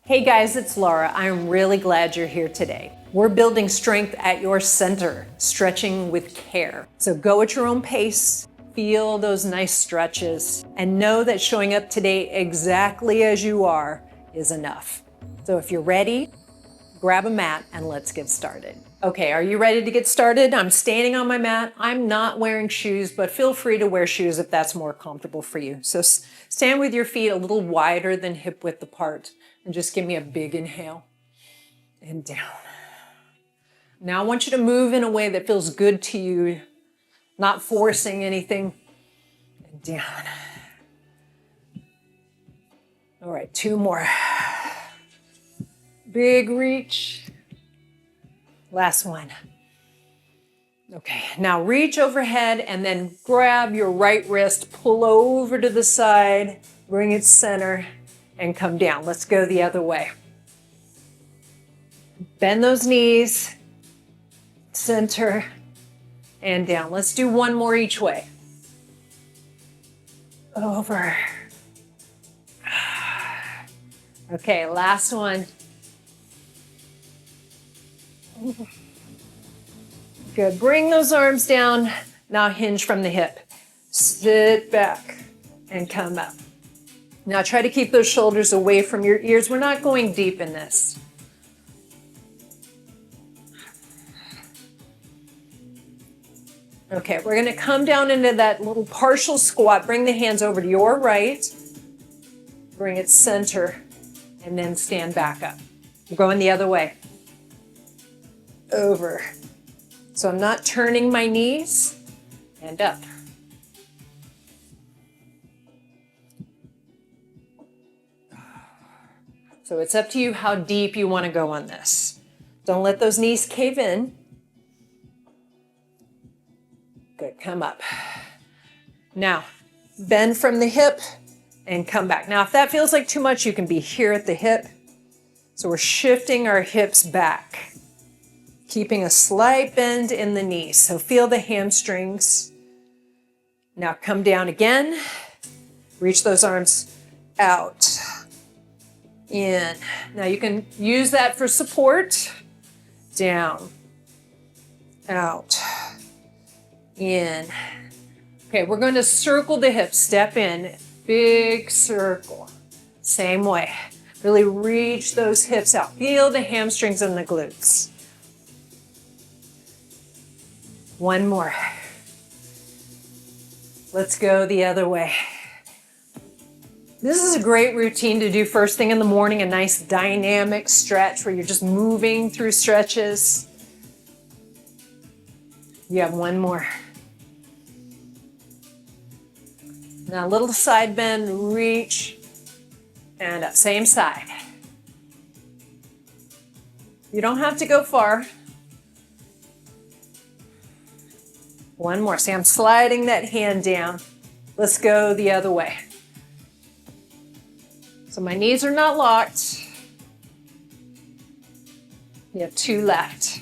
Hey guys, it's Laura. I'm really glad you're here today. We're building strength at your center, stretching with care. So go at your own pace, feel those nice stretches, and know that showing up today exactly as you are is enough. So if you're ready, grab a mat and let's get started. Okay, are you ready to get started? I'm standing on my mat. I'm not wearing shoes, but feel free to wear shoes if that's more comfortable for you. So stand with your feet a little wider than hip width apart and just give me a big inhale and down. Now I want you to move in a way that feels good to you, not forcing anything, and down. All right, 2 more. Big reach. Last one. Okay, now reach overhead and then grab your right wrist, pull over to the side, bring it center, and come down. Let's go the other way. Bend those knees, center, and down. Let's do 1 more each way. Over. Okay, last one. Good, bring those arms down. Now hinge from the hip. Sit back and come up. Now try to keep those shoulders away from your ears. We're not going deep in this. Okay, we're gonna come down into that little partial squat. Bring the hands over to your right. Bring it center and then stand back up. We're going the other way. Over. So I'm not turning my knees, and up. So it's up to you how deep you want to go on this. Don't let those knees cave in. Good, come up. Now, bend from the hip and come back. Now, if that feels like too much, you can be here at the hip. So we're shifting our hips back, keeping a slight bend in the knees. So feel the hamstrings. Now come down again. Reach those arms out, in. Now you can use that for support. Down, out, in. Okay, we're going to circle the hips. Step in, big circle. Same way. Really reach those hips out. Feel the hamstrings and the glutes. 1 more. Let's go the other way. This is a great routine to do first thing in the morning, a nice dynamic stretch where you're just moving through stretches. You have 1 more. Now a little side bend, reach, and up. Same side. You don't have to go far. 1 more. See, I'm sliding that hand down. Let's go the other way. So my knees are not locked. You have 2 left.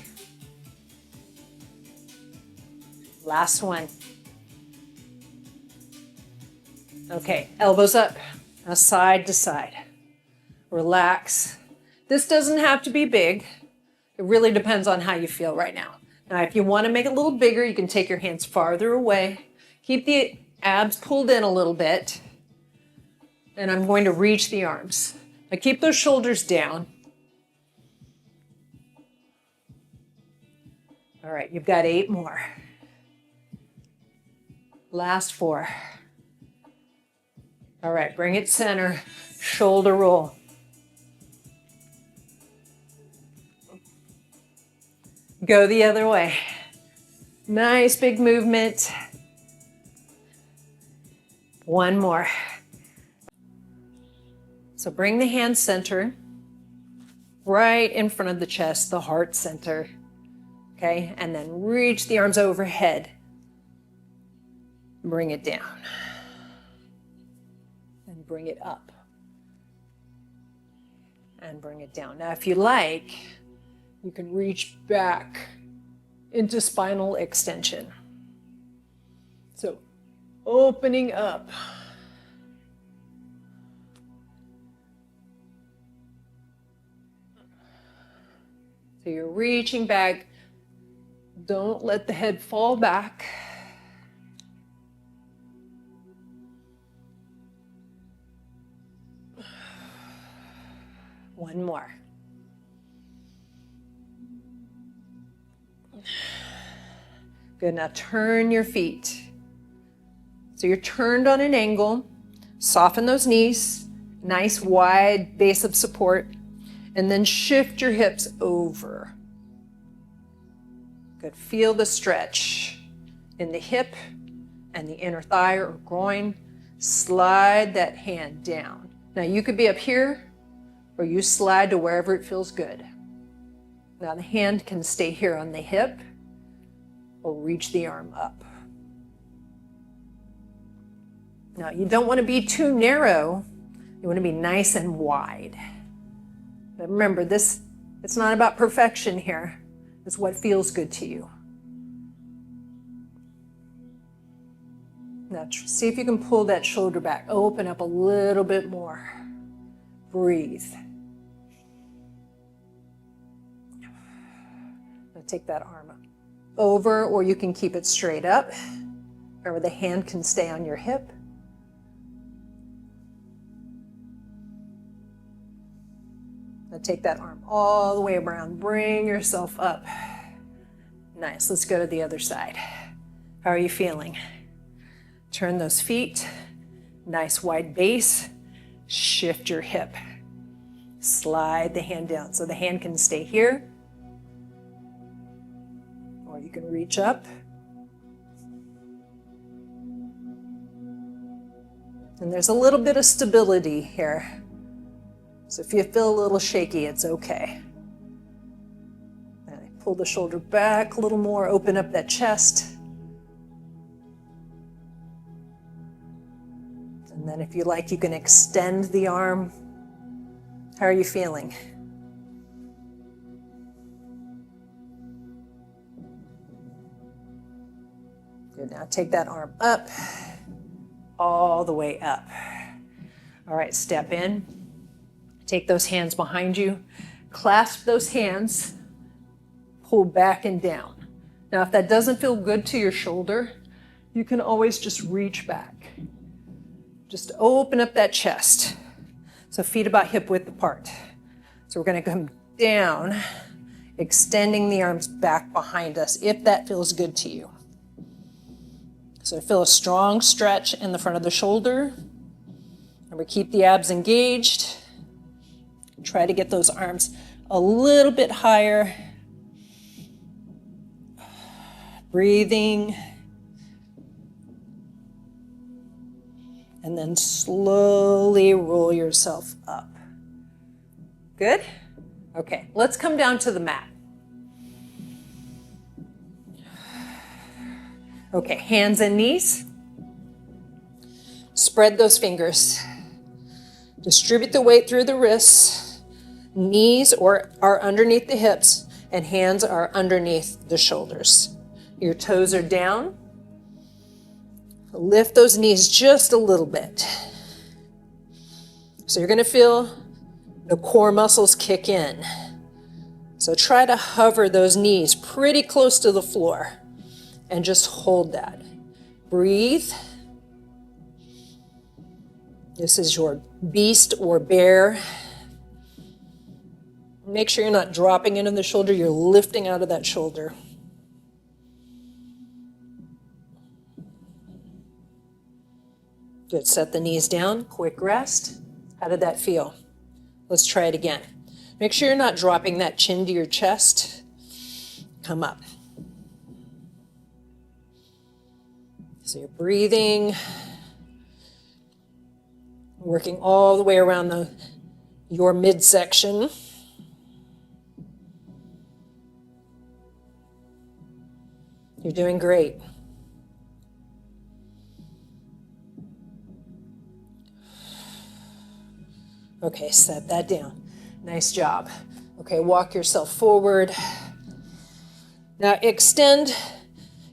Last one. Okay, elbows up, now side to side. Relax. This doesn't have to be big. It really depends on how you feel right now. Now, if you want to make it a little bigger, you can take your hands farther away. Keep the abs pulled in a little bit. And I'm going to reach the arms. Now keep those shoulders down. All right, you've got 8 more. Last 4. All right, bring it center, shoulder roll. Go the other way. Nice big movement. 1 more. So bring the hand center right in front of the chest, the heart center. Okay, and then reach the arms overhead. Bring it down. And bring it up. And bring it down. Now, if you like, you can reach back into spinal extension. So, opening up. So you're reaching back. Don't let the head fall back. One more. Good, now turn your feet. So you're turned on an angle. Soften those knees. Nice wide base of support. And then shift your hips over. Good, feel the stretch in the hip and the inner thigh or groin. Slide that hand down. Now you could be up here or you slide to wherever it feels good. Now the hand can stay here on the hip or reach the arm up. Now you don't want to be too narrow. You want to be nice and wide. But remember, it's not about perfection here. It's what feels good to you. Now see if you can pull that shoulder back. Open up a little bit more. Breathe. Now take that arm up over, or you can keep it straight up. Remember, the hand can stay on your hip. Now take that arm all the way around. Bring yourself up. Nice. Let's go to the other side. How are you feeling? Turn those feet. Nice wide base. Shift your hip. Slide the hand down so the hand can stay here. Or you can reach up. And there's a little bit of stability here. So if you feel a little shaky, it's okay. And pull the shoulder back a little more, open up that chest. And then if you like, you can extend the arm. How are you feeling? Good, now take that arm up, all the way up. All right, step in. Take those hands behind you, clasp those hands, pull back and down. Now, if that doesn't feel good to your shoulder, you can always just reach back. Just open up that chest. So feet about hip width apart. So we're gonna come down, extending the arms back behind us, if that feels good to you. So feel a strong stretch in the front of the shoulder. And we keep the abs engaged. Try to get those arms a little bit higher. Breathing. And then slowly roll yourself up. Good? Okay, let's come down to the mat. Okay, hands and knees. Spread those fingers. Distribute the weight through the wrists. Knees are underneath the hips and hands are underneath the shoulders. Your toes are down. Lift those knees just a little bit. So you're going to feel the core muscles kick in. So try to hover those knees pretty close to the floor and just hold that. Breathe. This is your beast or bear. Make sure you're not dropping into the shoulder, you're lifting out of that shoulder. Good, set the knees down, quick rest. How did that feel? Let's try it again. Make sure you're not dropping that chin to your chest. Come up. So you're breathing, working all the way around your midsection. You're doing great. Okay, set that down. Nice job. Okay, walk yourself forward. Now extend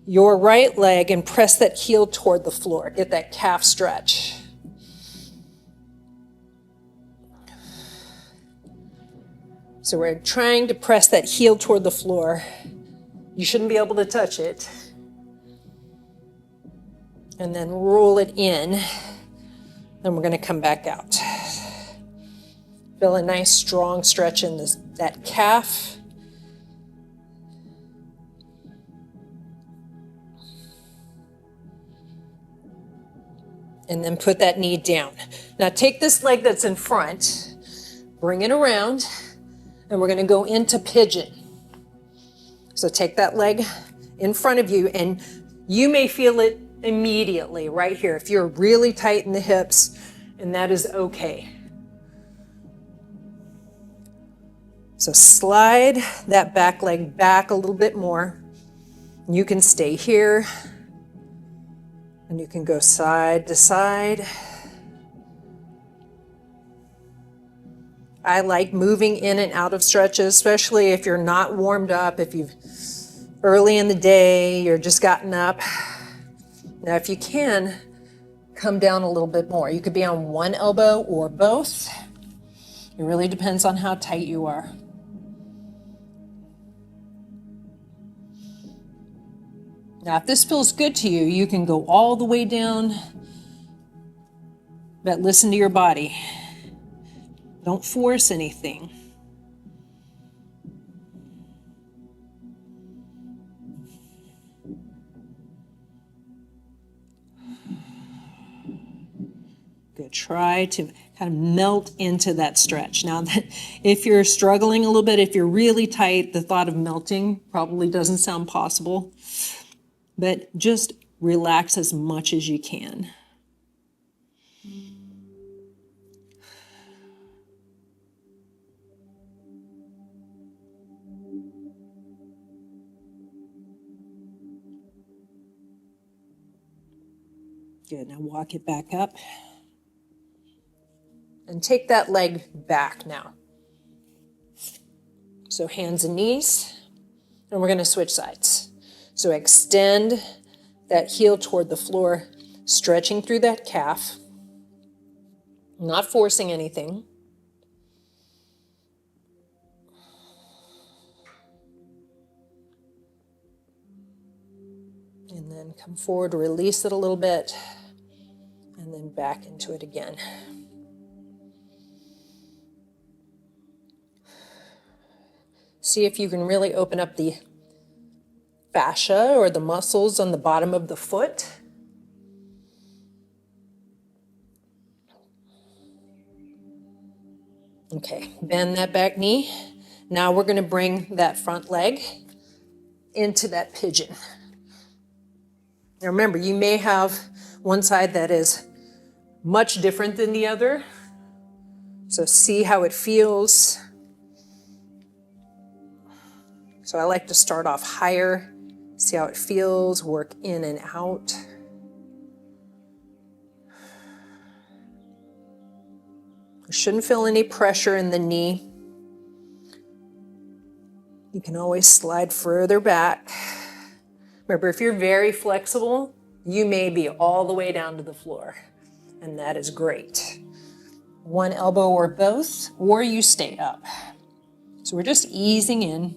your right leg and press that heel toward the floor. Get that calf stretch. So we're trying to press that heel toward the floor. You shouldn't be able to touch it. And then roll it in. Then we're going to come back out. Feel a nice strong stretch in that calf. And then put that knee down. Now take this leg that's in front, bring it around, and we're going to go into pigeon. So take that leg in front of you, and you may feel it immediately right here if you're really tight in the hips, and that is okay. So slide that back leg back a little bit more. You can stay here, and you can go side to side. I like moving in and out of stretches, especially if you're not warmed up, if you've early in the day, you're just gotten up. Now, if you can, come down a little bit more. You could be on one elbow or both. It really depends on how tight you are. Now, if this feels good to you, you can go all the way down, but listen to your body. Don't force anything. Good. Try to kind of melt into that stretch. Now, if you're struggling a little bit, if you're really tight, the thought of melting probably doesn't sound possible, but just relax as much as you can. Good. Now walk it back up. And take that leg back now. So hands and knees. And we're going to switch sides. So extend that heel toward the floor, stretching through that calf. Not forcing anything. And then come forward, release it a little bit, and then back into it again. See if you can really open up the fascia or the muscles on the bottom of the foot. Okay, bend that back knee. Now we're going to bring that front leg into that pigeon. Now remember, you may have one side that is much different than the other. So see how it feels. So I like to start off higher, see how it feels, work in and out. You shouldn't feel any pressure in the knee. You can always slide further back. Remember, if you're very flexible, you may be all the way down to the floor, and that is great. One elbow or both, or you stay up. So we're just easing in.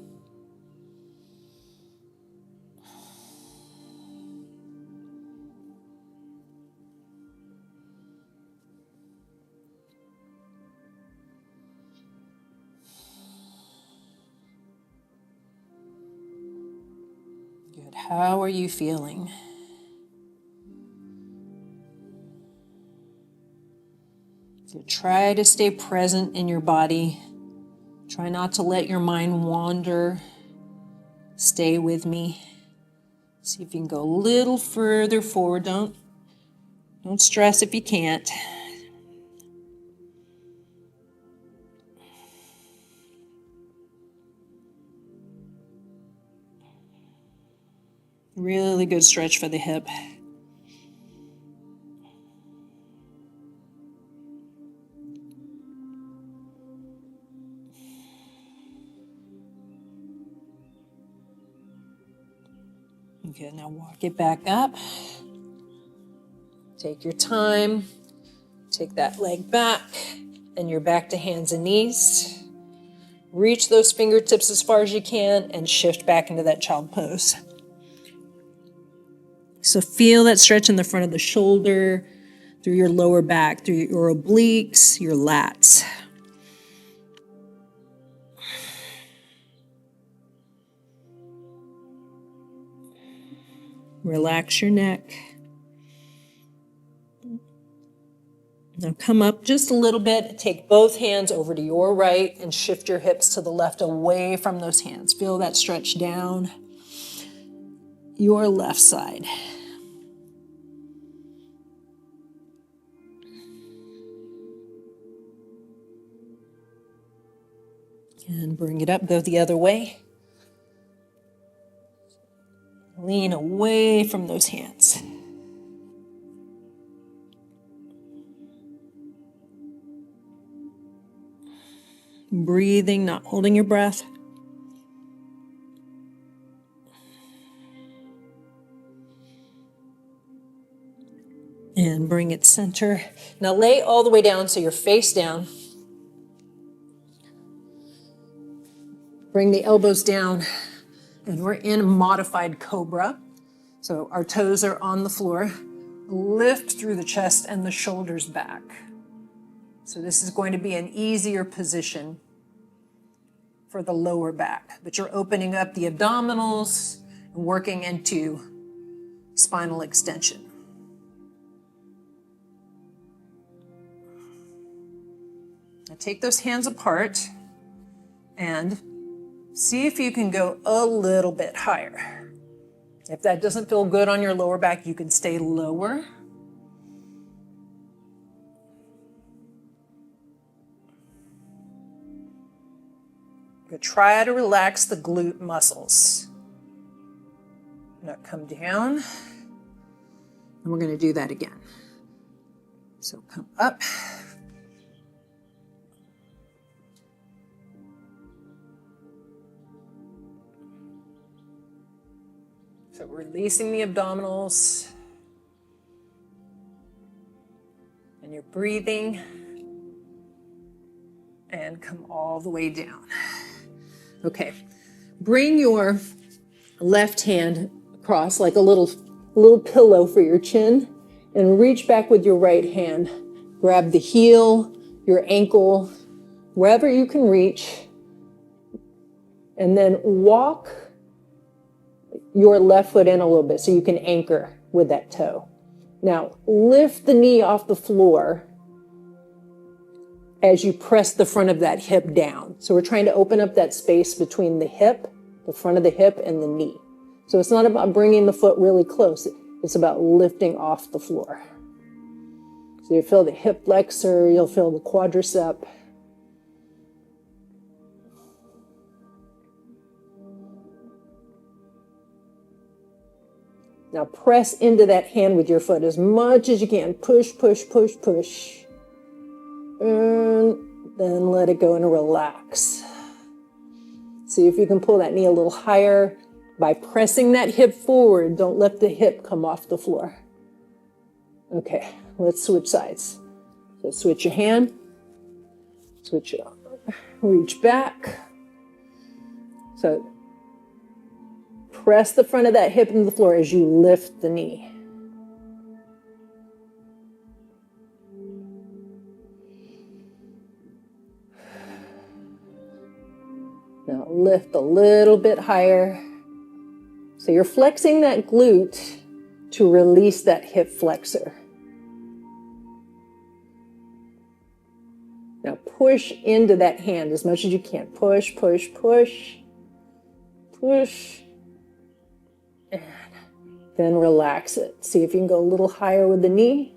Good. How are you feeling? So try to stay present in your body. Try not to let your mind wander. Stay with me. See if you can go a little further forward. Don't stress if you can't. Really good stretch for the hip. Okay, now walk it back up. Take your time. Take that leg back, and you're back to hands and knees. Reach those fingertips as far as you can and shift back into that child pose. So feel that stretch in the front of the shoulder, through your lower back, through your obliques, your lats. Relax your neck. Now come up just a little bit, take both hands over to your right and shift your hips to the left away from those hands. Feel that stretch down your left side. And bring it up, go the other way. Lean away from those hands. Breathing, not holding your breath. And bring it center. Now lay all the way down so you're face down. Bring the elbows down, and we're in a modified cobra. So our toes are on the floor. Lift through the chest and the shoulders back. So this is going to be an easier position for the lower back, but you're opening up the abdominals and working into spinal extension. Now take those hands apart and see if you can go a little bit higher. If that doesn't feel good on your lower back, you can stay lower. But try to relax the glute muscles. Now come down, and we're going to do that again. So come up. So releasing the abdominals, and you're breathing, and come all the way down. Okay, bring your left hand across like a little pillow for your chin, and reach back with your right hand. Grab the heel, your ankle, wherever you can reach, and then walk your left foot in a little bit so you can anchor with that toe. Now, lift the knee off the floor as you press the front of that hip down. So we're trying to open up that space between the hip, the front of the hip, and the knee. So it's not about bringing the foot really close. It's about lifting off the floor. So you feel the hip flexor, you'll feel the quadricep. Now press into that hand with your foot as much as you can. Push, push, push, push. And then let it go and relax. See if you can pull that knee a little higher by pressing that hip forward. Don't let the hip come off the floor. Okay, let's switch sides. So switch your hand. Switch it up. Reach back. So press the front of that hip into the floor as you lift the knee. Now lift a little bit higher. So you're flexing that glute to release that hip flexor. Now push into that hand as much as you can. Push, push, push, push. And then relax it. See if you can go a little higher with the knee.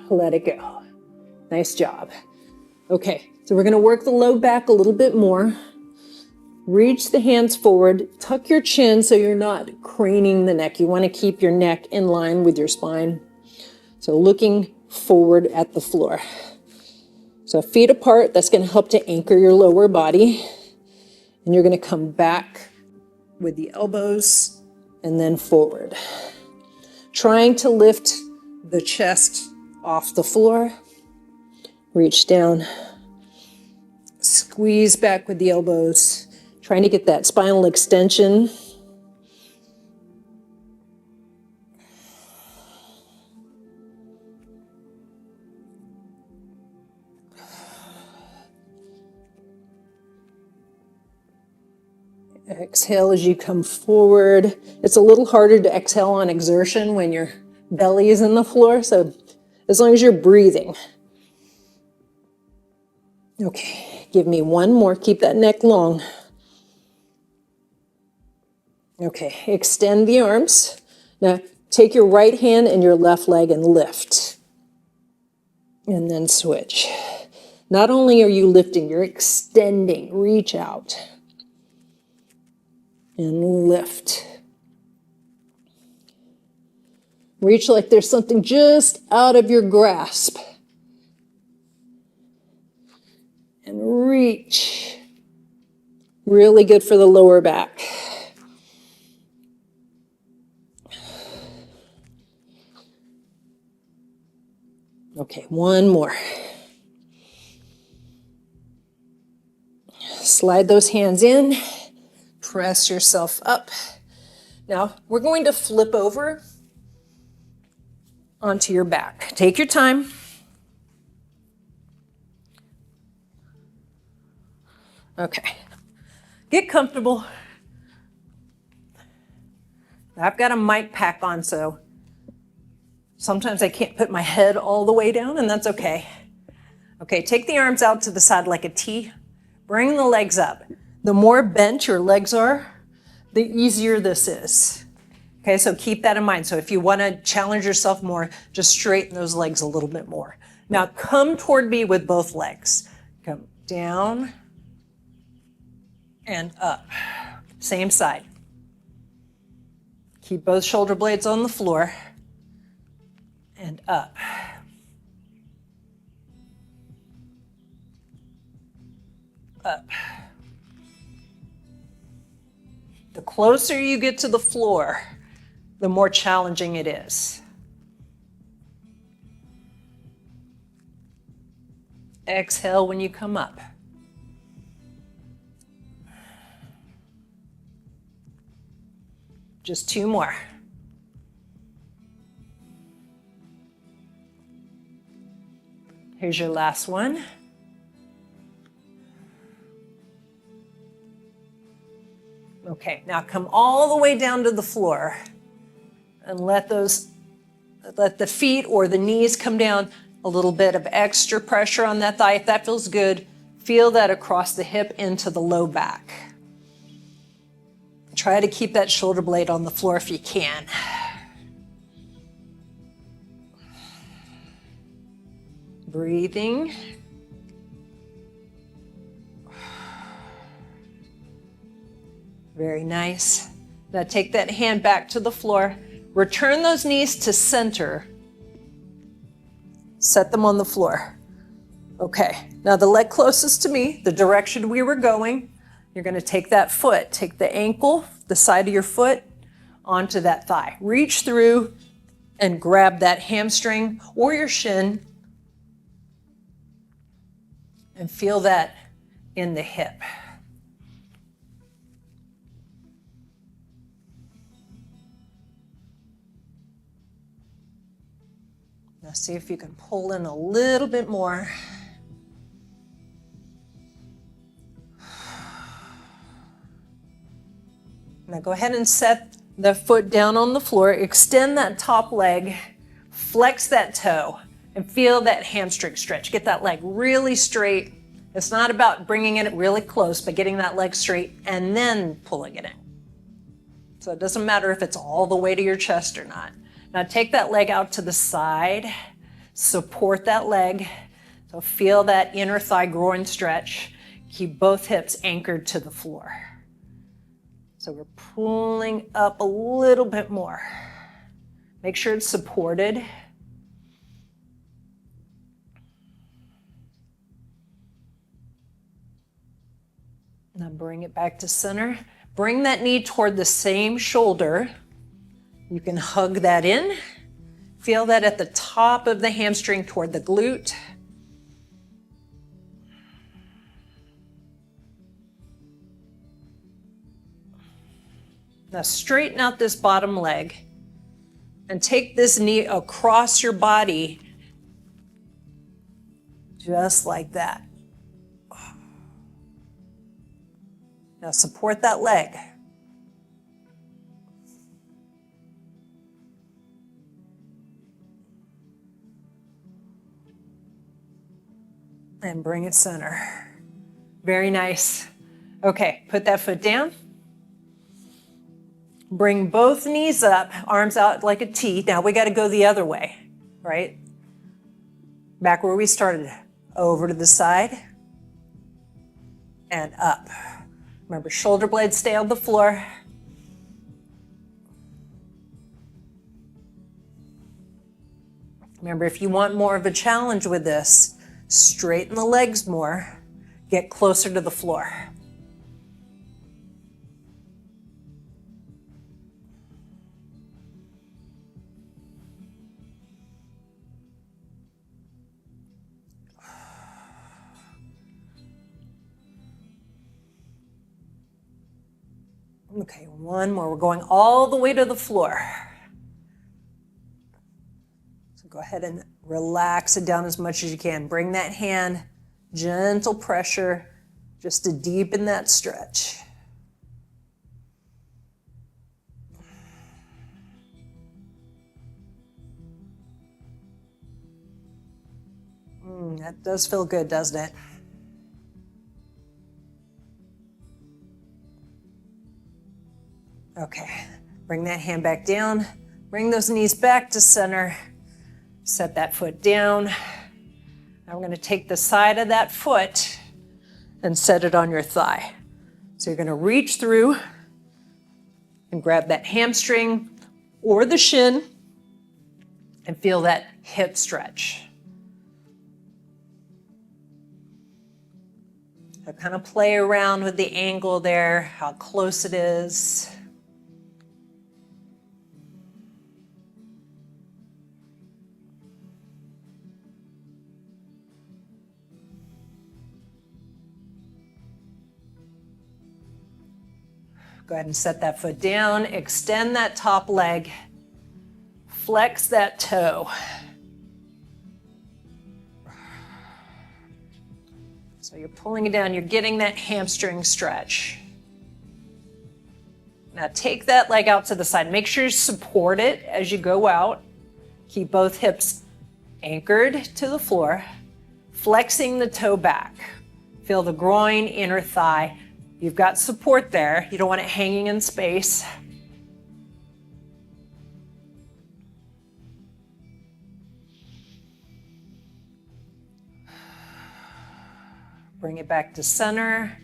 Let it go. Nice job. Okay, so we're going to work the low back a little bit more. Reach the hands forward. Tuck your chin so you're not craning the neck. You want to keep your neck in line with your spine. So looking forward at the floor. So feet apart, that's going to help to anchor your lower body. And you're going to come back with the elbows and then forward. Trying to lift the chest off the floor. Reach down. Squeeze back with the elbows, trying to get that spinal extension. Exhale as you come forward. It's a little harder to exhale on exertion when your belly is in the floor, so as long as you're breathing. Okay, give me one more. Keep that neck long. Okay, extend the arms. Now, take your right hand and your left leg and lift. And then switch. Not only are you lifting, you're extending. Reach out. And lift. Reach like there's something just out of your grasp. And reach. Really good for the lower back. Okay, one more. Slide those hands in. Press yourself up. Now, we're going to flip over onto your back. Take your time. Okay. Get comfortable. I've got a mic pack on, so sometimes I can't put my head all the way down, and that's okay. Okay, take the arms out to the side like a T. Bring the legs up. The more bent your legs are, the easier this is. Okay, so keep that in mind. So if you want to challenge yourself more, just straighten those legs a little bit more. Now come toward me with both legs. Come down and up. Same side. Keep both shoulder blades on the floor and up. Up. The closer you get to the floor, the more challenging it is. Exhale when you come up. Just two more. Here's your last one. Okay, now come all the way down to the floor and let the feet or the knees come down. A little bit of extra pressure on that thigh. If that feels good, feel that across the hip into the low back. Try to keep that shoulder blade on the floor if you can. Breathing. Very nice. Now take that hand back to the floor. Return those knees to center. Set them on the floor. Okay, now the leg closest to me, the direction we were going, you're going to take that foot, take the ankle, the side of your foot, onto that thigh. Reach through and grab that hamstring or your shin and feel that in the hip. Now see if you can pull in a little bit more. Now go ahead and set the foot down on the floor, extend that top leg, flex that toe, and feel that hamstring stretch. Get that leg really straight. It's not about bringing it really close, but getting that leg straight and then pulling it in. So it doesn't matter if it's all the way to your chest or not. Now take that leg out to the side, support that leg. So feel that inner thigh groin stretch. Keep both hips anchored to the floor. So we're pulling up a little bit more. Make sure it's supported. Now bring it back to center. Bring that knee toward the same shoulder. You can hug that in. Feel that at the top of the hamstring toward the glute. Now straighten out this bottom leg and take this knee across your body, just like that. Now support that leg. And bring it center. Very nice. Okay, put that foot down. Bring both knees up, arms out like a T. Now we got to go the other way, right? Back where we started. Over to the side and up. Remember, shoulder blades stay on the floor. Remember, if you want more of a challenge with this, straighten the legs more, get closer to the floor. Okay, one more. We're going all the way to the floor. So go ahead and relax it down as much as you can. Bring that hand, gentle pressure, just to deepen that stretch. That does feel good, doesn't it? Okay, bring that hand back down. Bring those knees back to center. Set that foot down. Now we're going to take the side of that foot and set it on your thigh. So you're going to reach through and grab that hamstring or the shin and feel that hip stretch. So kind of play around with the angle there, how close it is. Go ahead and set that foot down, extend that top leg, flex that toe. So you're pulling it down, you're getting that hamstring stretch. Now take that leg out to the side. Make sure you support it as you go out. Keep both hips anchored to the floor, flexing the toe back. Feel the groin, inner thigh. You've got support there. You don't want it hanging in space. Bring it back to center.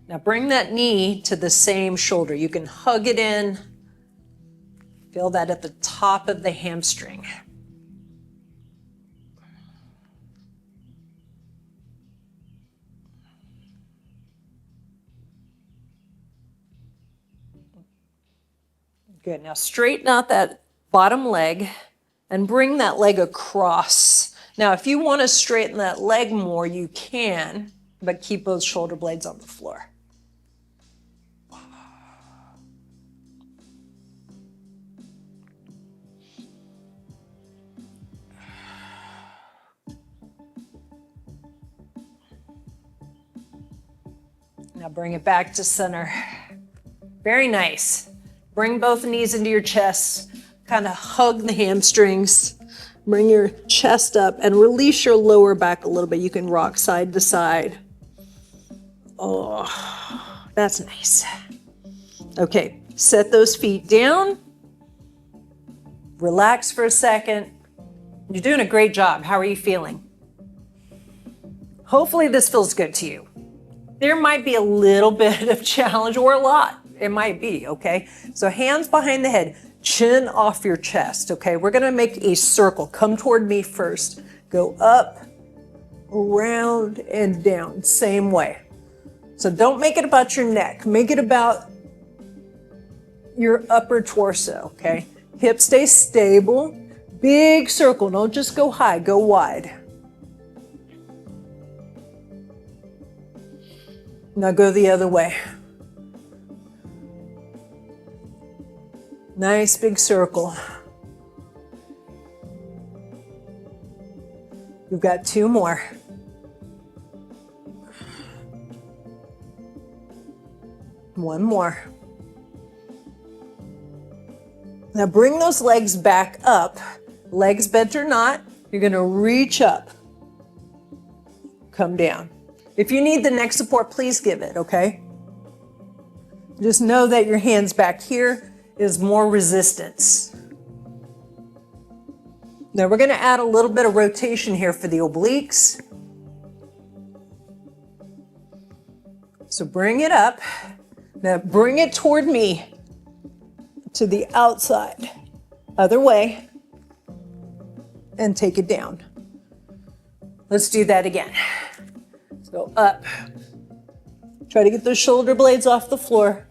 Now bring that knee to the same shoulder. You can hug it in. Feel that at the top of the hamstring. Good, now straighten out that bottom leg and bring that leg across. Now, if you want to straighten that leg more, you can, but keep those shoulder blades on the floor. Now bring it back to center. Very nice. Bring both knees into your chest, kind of hug the hamstrings, bring your chest up and release your lower back a little bit. You can rock side to side. Oh, that's nice. Okay, set those feet down. Relax for a second. You're doing a great job. How are you feeling? Hopefully this feels good to you. There might be a little bit of challenge or a lot. It might be, okay? So hands behind the head, chin off your chest, okay? We're gonna make a circle. Come toward me first. Go up, around, and down, same way. So don't make it about your neck. Make it about your upper torso, okay? Hips stay stable. Big circle, don't just go high, go wide. Now go the other way. Nice big circle. We've got 2 more. One more. Now bring those legs back up. Legs bent or not, you're going to reach up. Come down. If you need the neck support, please give it, okay? Just know that your hands back here is more resistance. Now we're going to add a little bit of rotation here for the obliques. So bring it up. Now bring it toward me to the outside. Other way. And take it down. Let's do that again. So up. Try to get those shoulder blades off the floor.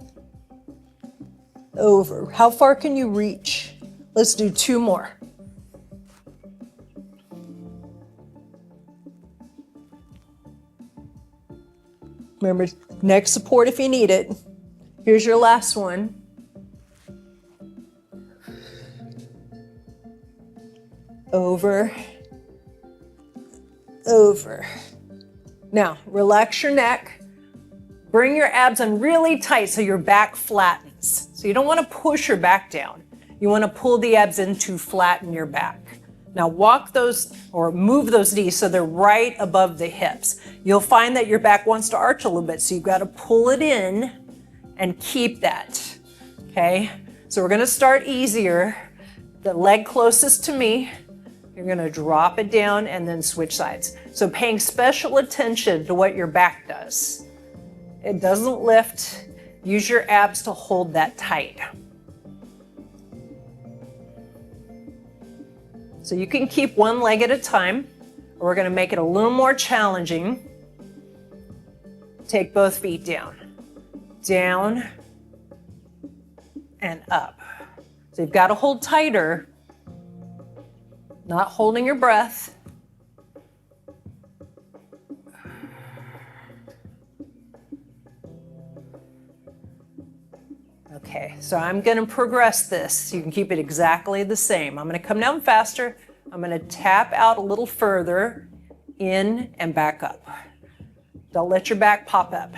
Over. How far can you reach? Let's do 2 more. Remember, neck support if you need it. Here's your last one. Over. Over. Now, relax your neck. Bring your abs on really tight so your back flattens. So you don't want to push your back down. You want to pull the abs in to flatten your back. Now walk those or move those knees so they're right above the hips. You'll find that your back wants to arch a little bit, so you've got to pull it in and keep that. Okay? So we're going to start easier. The leg closest to me, you're going to drop it down and then switch sides. So paying special attention to what your back does. It doesn't lift. Use your abs to hold that tight. So you can keep one leg at a time, or we're going to make it a little more challenging. Take both feet down. Down and up. So you've got to hold tighter, not holding your breath. Okay, so I'm going to progress this. You can keep it exactly the same. I'm going to come down faster. I'm going to tap out a little further, in and back up. Don't let your back pop up.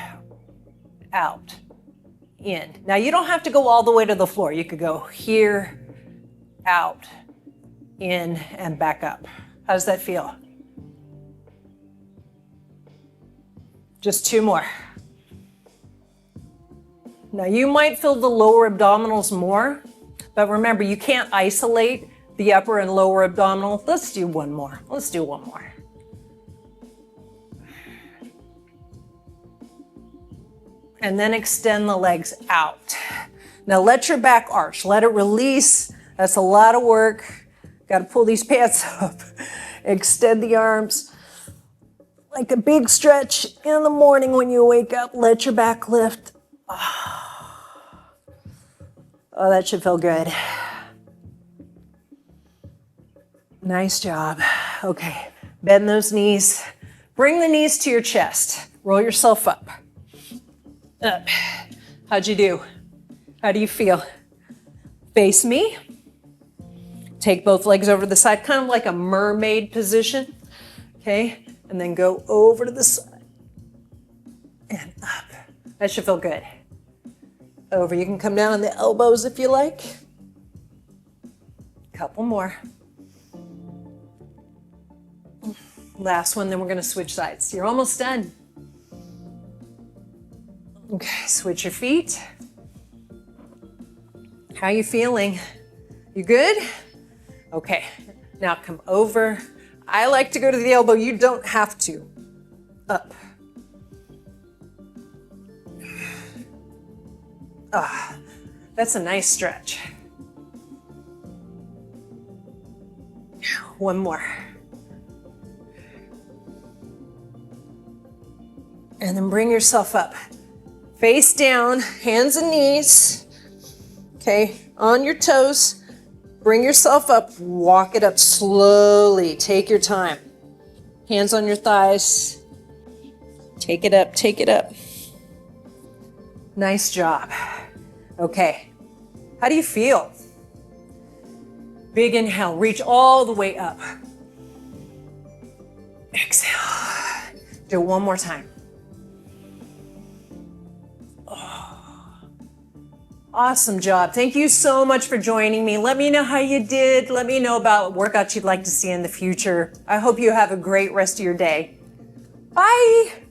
Out, in. Now you don't have to go all the way to the floor. You could go here, out, in, and back up. How does that feel? Just 2 more. Now you might feel the lower abdominals more, but remember you can't isolate the upper and lower abdominal. Let's do 1 more. Let's do 1 more. And then extend the legs out. Now let your back arch. Let it release. That's a lot of work. Got to pull these pants up. Extend the arms. Like a big stretch in the morning when you wake up. Let your back lift. Oh, that should feel good. Nice job. Okay, bend those knees. Bring the knees to your chest. Roll yourself up. Up. How'd you do? How do you feel? Face me. Take both legs over to the side, kind of like a mermaid position. Okay, and then go over to the side and up. That should feel good. Over. You can come down on the elbows if you like. Couple more. Last one, then we're going to switch sides. You're almost done. Okay, switch your feet. How are you feeling? You good? Okay, now come over. I like to go to the elbow. You don't have to. Up. Ah, that's a nice stretch. 1 more. And then bring yourself up. Face down, hands and knees. Okay, on your toes. Bring yourself up, walk it up slowly. Take your time. Hands on your thighs. Take it up, take it up. Nice job. Okay, how do you feel? Big inhale, reach all the way up. Exhale. Do it one more time. Awesome job. Thank you so much for joining me. Let me know how you did. Let me know about workouts you'd like to see in the future. I hope you have a great rest of your day. Bye.